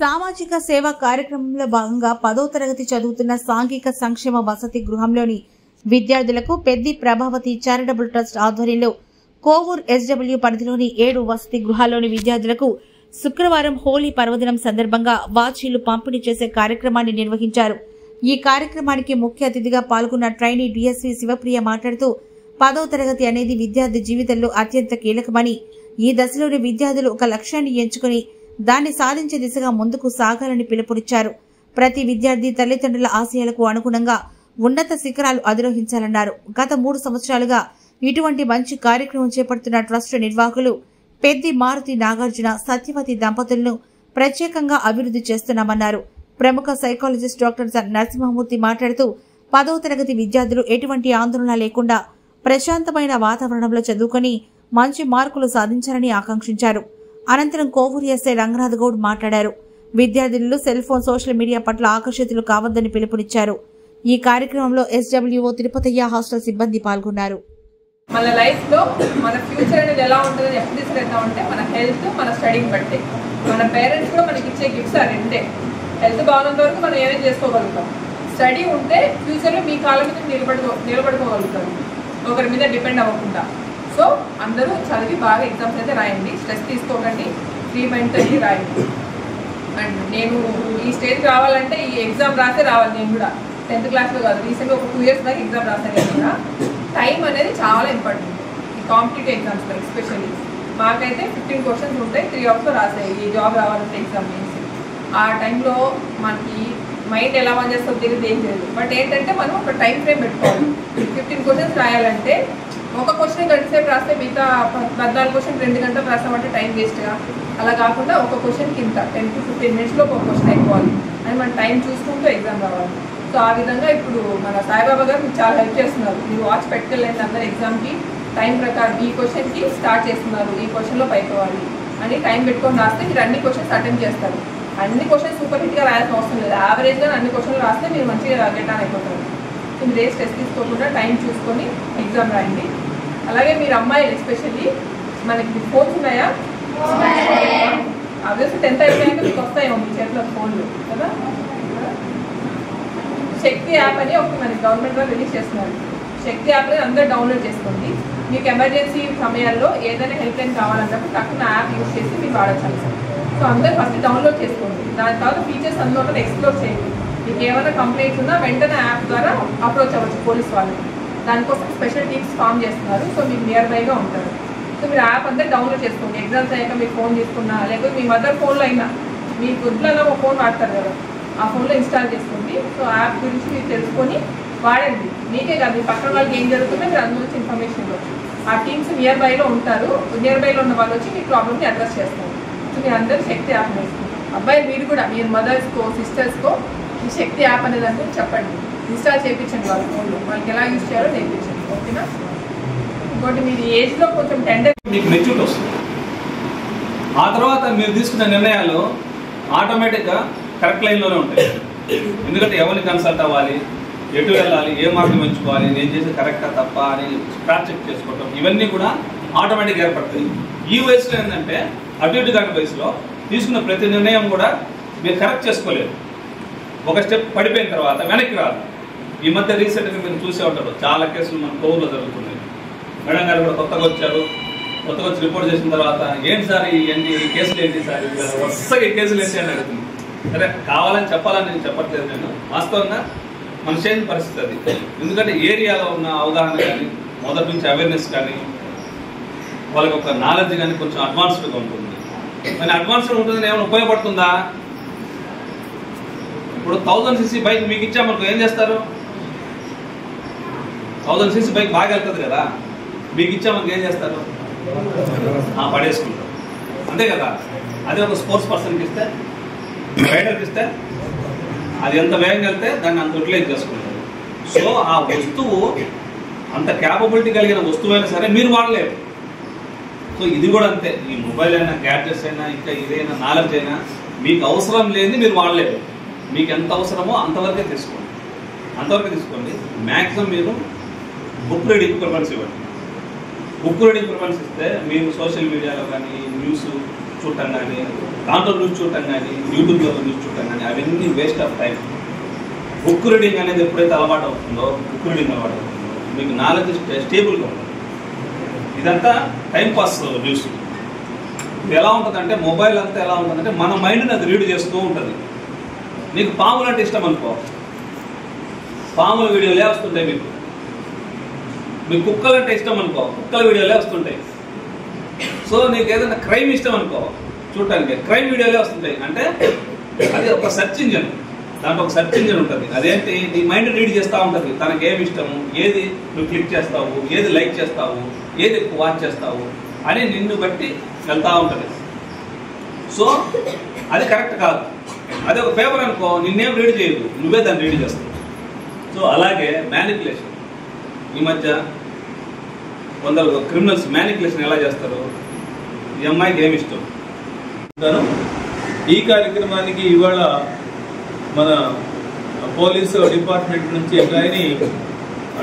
సామాజిక సేవా కార్యక్రమంలో భాగంగా 10వ తరగతి చదువుతున్న సాంఘిక సంక్షేమ వసతి గృహంలోని విద్యార్థులకు పెద్ది ప్రభావతి చారిటబుల్ ట్రస్ట్ ఆధ్వర్యంలో కోవూర్ SW పరిధిలోని 7 వసతి గృహాల్లోని విద్యార్థులకు శుక్రవారం హోలీ పర్వదినం సందర్భంగా వాచీలు పంపిణీ చేసే కార్యక్రమాన్ని నిర్వహించారు. ఈ కార్యక్రమానికి ముఖ్య అతిథిగా పాల్గొన్న ట్రైనీ DSV శివప్రియ మాట్లాడుతూ 10వ తరగతి అనేది విద్యార్థి జీవితంలో అత్యంత కీలకమని, ఈ దశలోని విద్యార్థులు ఒక లక్ష్యాన్ని ఎంచుకుని దాన్ని సాధించే దిశగా ముందుకు సాగాలని పిలుపునిచ్చారు. ప్రతి విద్యార్థి తల్లిదండ్రుల ఆశయాలకు అనుగుణంగా ఉన్నత శిఖరాలు అధిరోహించాలన్నారు. గత 3 సంవత్సరాలుగా ఇటువంటి మంచి కార్యక్రమం చేపడుతున్న ట్రస్ట్ నిర్వాహకులు పెద్ది మారుతి నాగార్జున సత్యవతి దంపతులను ప్రత్యేకంగా అభివృద్ధి చేస్తున్నామన్నారు. ప్రముఖ సైకాలజిస్ట్ డాక్టర్ నరసింహమూర్తి మాట్లాడుతూ 10వ తరగతి విద్యార్థులు ఎటువంటి ఆందోళన లేకుండా ప్రశాంతమైన వాతావరణంలో చదువుకొని మంచి మార్కులు సాధించాలని ఆకాంక్షించారు. అనంతరం కోవూరు ఎస్ఐ రంగనాథ్ గౌడ్ మాట్లాడారు. విద్యార్థులు సెల్ ఫోన్, సోషల్ మీడియా పట్ల ఆకర్షితులు కావద్దని పిలుపునిచ్చారు. ఈ కార్యక్రమంలో SWO తిరుపతయ్య హాస్టల్ సిబ్బంది పాల్గొన్నారు. మన లైఫ్ లో మన ఫ్యూచర్ అనేది ఎలా ఉంటుందని ఎప్పుడు తీసుకెళ్తామంటే మన హెల్త్, మన స్టడీని బట్టి. మన పేరెంట్స్ కూడా మనకి ఇచ్చే గిఫ్ట్స్ రెండే. హెల్త్ బాగున్నంత వరకు మనం ఏమేమి చేసుకోగలుగుతాం. స్టడీ ఉంటే ఫ్యూచర్లో మీ కాళ్ళ మీద నిలబడుకోగలుగుతారు, ఒకరి మీద డిపెండ్ అవ్వకుండా. సో అందరూ చదివి బాగా ఎగ్జామ్స్ అయితే రాయండి, స్ట్రెస్ తీసుకోకండి, ఫ్రీ మైండ్తో రాయండి. అండ్ నేను ఈ స్టేజ్కి రావాలంటే ఈ ఎగ్జామ్ రాసే రావాలి. నేను కూడా 10th క్లాస్లో కాదు, రీసెంట్గా ఒక 2 years దాకా ఎగ్జామ్ రాసాను. నేను కూడా టైం అనేది చాలా ఇంపార్టెంట్ ఈ కాంపిటేటివ్ ఎగ్జామ్స్లో. ఎస్పెషల్లీ మాకైతే 15 క్వశ్చన్స్ ఉంటాయి, 3 hours రాసాయి ఈ జాబ్ రావాలంటే ఎగ్జామ్ చేసి. ఆ టైంలో మనకి మైండ్ ఎలా పని చేస్తుందో తెలియదు, ఏం తెలియదు. బట్ ఏంటంటే మనం ఒక టైం ఫ్రేమ్ పెట్టుకోవాలి. 15 క్వశ్చన్స్ రాయాలంటే ఒక క్వశ్చన్ గంట సేపు రాస్తే మిగతా 14 క్వశ్చన్ 2 గంటలు రాసామంటే టైం వేస్ట్గా. అలా కాకుండా ఒక క్వశ్చన్కి ఇంత 10 to 15 minutesలో ఒక క్వశ్చన్ అయిపోవాలి అని మన టైం చూసుకుంటూ ఎగ్జామ్ రావాలి. సో ఆ విధంగా ఇప్పుడు మన సాయిబాబా గారు మీకు చాలా హెల్ప్ చేస్తున్నారు. మీరు వాచ్ పెట్టుకెళ్ళండి అందరు ఎగ్జామ్కి టైం ప్రకారం ఈ క్వశ్చన్కి స్టార్ట్ చేస్తున్నారు, ఈ క్వశ్చన్లో పైపోవాలి అని టైం పెట్టుకొని రాస్తే మీరు అన్ని క్వశ్చన్స్ అటెంప్ట్ చేస్తారు. అన్ని క్వశ్చన్స్ సూపర్ హిట్గా రాయాల్సిన అవసరం లేదు. యావరేజ్గా అన్ని క్వశ్చన్లు రాస్తే మీరు మంచిగా గెట్ ఆన్ అయిపోతారు. మీరు ఏ స్ట్రెస్ తీసుకోకుండా టైం చూసుకొని ఎగ్జామ్ రాయండి. అలాగే మీరు అమ్మాయిలు ఎస్పెషల్లీ మనకి ఫోన్స్ ఉన్నాయా? ఆబ్వియస్లీ 10th అయిపోయాక మీకు వస్తాయేమో మీ చేతిలో ఫోన్లు కదా. శక్తి యాప్ అని ఒకటి మనకి గవర్నమెంట్ వాళ్ళు రిలీజ్ చేస్తున్నారు. శక్తి యాప్లో అందరూ డౌన్లోడ్ చేసుకోండి. మీకు ఎమర్జెన్సీ సమయాల్లో ఏదైనా హెల్ప్ లైన్ కావాలన్నప్పుడు తక్కువ యాప్ యూజ్ చేసి మీరు వాడచ్చు. సో అందరూ ఫస్ట్ డౌన్లోడ్ చేసుకోండి. దాని తర్వాత ఫీచర్స్ అందులో ఎక్స్ప్లోర్ చేయండి. మీకు ఏమైనా కంప్లైంట్స్ ఉన్నా వెంటనే యాప్ ద్వారా అప్రోచ్ అవ్వచ్చు పోలీస్ వాళ్ళకి. దానికోసం స్పెషల్ టీమ్స్ ఫామ్ చేస్తున్నారు. సో మీకు నియర్ బైగా ఉంటారు. సో మీరు యాప్ అంతా డౌన్లోడ్ చేసుకోండి. ఎగ్జామ్స్ అయ్యాక మీరు ఫోన్ తీసుకున్నా, లేకపోతే మీ మదర్ ఫోన్లో అయినా, మీ గుడ్లో ఒక ఫోన్ వాడతారు కదా, ఆ ఫోన్లో ఇన్స్టాల్ చేసుకోండి. సో యాప్ గురించి మీరు తెలుసుకొని వాడండి. మీకే కాదు, మీ పక్కన వాళ్ళకి ఏం జరుగుతుందో మీరు అందులో నుంచి ఇన్ఫర్మేషన్ ఇవ్వచ్చు. ఆ టీమ్స్ నియర్ బైలో ఉంటారు. నియర్ బైలో ఉన్న వాళ్ళు వచ్చి మీ ప్రాబ్లమ్ని అడ్రస్ చేస్తారు. సో మీరు అందరూ శక్తి యాప్ వేసుకుంటారు. అబ్బాయి మీరు కూడా మీరు మదర్స్కో, సిస్టర్స్కో ఈ శక్తి యాప్ అనేది అంటే చెప్పండి, ఇన్స్టాల్ చేయించండి వాళ్ళ ఫోన్లో. వాళ్ళకి ఎలా యూజ్ చేయాలో నేర్పించండి. ఓకేనా? ఇంకోటి మీరు ఏజ్లో కొంచెం టెండర్ మీకు మెచ్యూరిటీ వస్తుంది. ఆ తర్వాత మీరు తీసుకున్న నిర్ణయాలు ఆటోమేటిక్గా కరెక్ట్ లైన్లోనే ఉంటాయి. ఎందుకంటే ఎవరిని కన్సల్ట్ అవ్వాలి, ఎటు వెళ్ళాలి, ఏ మార్గం ఎంచుకోవాలి, నేను చేసి కరెక్టా తప్ప అని క్రాస్ చెక్ చేసుకోవటం, ఇవన్నీ కూడా ఆటోమేటిక్గా ఏర్పడతాయి. ఈ వయసులో ఏంటంటే అటు ఇటు కాని వయసులో తీసుకున్న ప్రతి నిర్ణయం కూడా మీరు కరెక్ట్ చేసుకోలేరు. ఒక స్టెప్ పడిపోయిన తర్వాత వెనక్కి రాదు. ఈ మధ్య రీసెంట్గా మీరు చూసే ఉంటారు, చాలా కేసులు మన కోవూరులో జరుగుతున్నాయి. మేడం గారు కూడా కొత్తగా వచ్చారు. కొత్తగా వచ్చి రిపోర్ట్ చేసిన తర్వాత ఏంటి సార్ ఈ కేసులు ఏంటి సార్, వరుసగా ఈ కేసులు ఏంటి అని అడుగుతుంది. సరే కావాలని చెప్పాలని నేను చెప్పట్లేదు. నేను వాస్తవంగా మనిషి అయిన పరిస్థితి అది. ఎందుకంటే ఏరియాలో ఉన్న అవగాహన కానీ, మొదటి నుంచి అవేర్నెస్ కానీ, వాళ్ళకి ఒక నాలెడ్జ్ కానీ కొంచెం అడ్వాన్స్డ్గా ఉంటుంది. మరి అడ్వాన్స్డ్గా ఉంటుంది ఏమైనా ఉపయోగపడుతుందా? ఇప్పుడు 1000cc బైక్ మీకు ఇచ్చామనుకో ఏం చేస్తారు? 1000cc బైక్ బాగా వెళ్తుంది కదా, మీకు ఇచ్చామనుకో ఏం చేస్తారు? పడేసుకుంటారు, అంతే కదా. అదే ఒక స్పోర్ట్స్ పర్సన్కి ఇస్తే, రైడర్కి ఇస్తే అది ఎంత వేగంగా వెళ్తే దాన్ని అంత యూటిలైజ్ చేసుకుంటారు. సో ఆ వస్తువు అంత క్యాపబిలిటీ కలిగిన వస్తువు అయినా సరే మీరు వాడలేరు. సో ఇది కూడా అంతే. ఈ మొబైల్ అయినా, గ్యాడ్జెట్స్ అయినా, ఇంకా ఇదైనా, నాలెడ్జ్ అయినా మీకు అవసరం లేనిది మీరు వాడలేరు. మీకు ఎంత అవసరమో అంతవరకే తీసుకోండి. అంతవరకే తీసుకోండి. మ్యాక్సిమం మీరు బుక్ రీడింగ్ ప్రిఫరెన్స్ ఇవ్వండి. బుక్ రీడింగ్ ప్రిఫరెన్స్ ఇస్తే మీరు సోషల్ మీడియాలో కానీ, న్యూస్ చూడటం కానీ, దాంట్లో న్యూస్ చూడటం కానీ, యూట్యూబ్లో న్యూస్ చూడటం కానీ అవన్నీ waste of time. Book reading అనేది ఎప్పుడైతే అలవాటు అవుతుందో, బుక్ రీడింగ్ అలవాటు అవుతుందో మీకు నాలెడ్జ్ స్టేబుల్గా ఉంటుంది. ఇదంతా టైంపాస్ న్యూస్. ఇది ఎలా ఉంటుందంటే మొబైల్ అంతా ఎలా ఉంటుందంటే మన మైండ్ని అది రీడ్ చేస్తూ ఉంటుంది. నీకు పాములు అంటే ఇష్టం అనుకో, పాముల వీడియోలే వస్తుంటాయి. మీకు కుక్కలంటే ఇష్టం అనుకో, కుక్కల వీడియోలే వస్తుంటాయి. సో నీకు ఏదైనా క్రైమ్ ఇష్టం అనుకో, చూడటానికి క్రైమ్ వీడియోలే వస్తుంటాయి. అంటే అది ఒక సెర్చ్ ఇంజన్, దాంట్లో ఒక సెర్చ్ ఇంజన్ ఉంటుంది. అదేంటి, నీ మైండ్ రీడ్ చేస్తూ ఉంటుంది. తనకి ఏమి ఇష్టము, ఏది నువ్వు క్లిక్ చేస్తావు, ఏది లైక్ చేస్తావు, ఏది ఎక్కువ వాచ్ చేస్తావు అని నిన్ను బట్టి వెళ్తూ ఉంటుంది. సో అది కరెక్ట్ కాదు. అదే ఒక పేపర్ అనుకో, నిన్నేం రీడ్ చేయదు, నువ్వే దాన్ని రీడ్ చేస్తావు. సో అలాగే మ్యానిపులేషన్. ఈ మధ్య కొందరు క్రిమినల్స్ మ్యానిపులేషన్ ఎలా చేస్తారు, ఈ అమ్మాయికి ఏమి ఇష్టం. ఈ కార్యక్రమానికి ఇవాళ మన పోలీసు డిపార్ట్మెంట్ నుంచి కానీ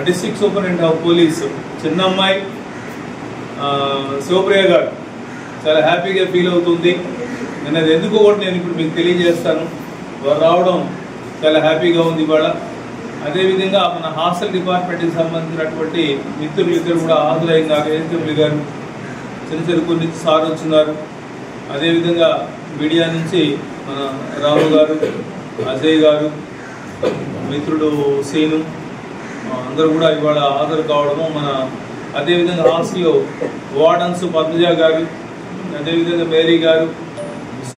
డిస్ట్రిక్ట్ సూపరింటెండెంట్ ఆఫ్ పోలీస్ చిన్న అమ్మాయి శివప్రియ గారు చాలా హ్యాపీగా ఫీల్ అవుతుంది. నేను అది ఎందుకో కూడా నేను ఇప్పుడు మీకు తెలియజేస్తాను. వారు రావడం చాలా హ్యాపీగా ఉంది ఇవాళ. అదేవిధంగా మన హాస్టల్ డిపార్ట్మెంట్కి సంబంధించినటువంటి మిత్రులు ఇద్దరు కూడా హాజరైనారు. ఏఎస్డబ్ల్యూ గారు, చిన్న చెరుకు నుంచి సార్ వచ్చినారు. అదేవిధంగా మీడియా నుంచి మన రాము గారు, అజయ్ గారు, మిత్రుడు సీను అందరూ కూడా ఇవాళ హాజరు కావడము. మన అదేవిధంగా హాస్టల్లో వార్డన్స్ పద్మజ గారు, అదేవిధంగా మేరీ గారు,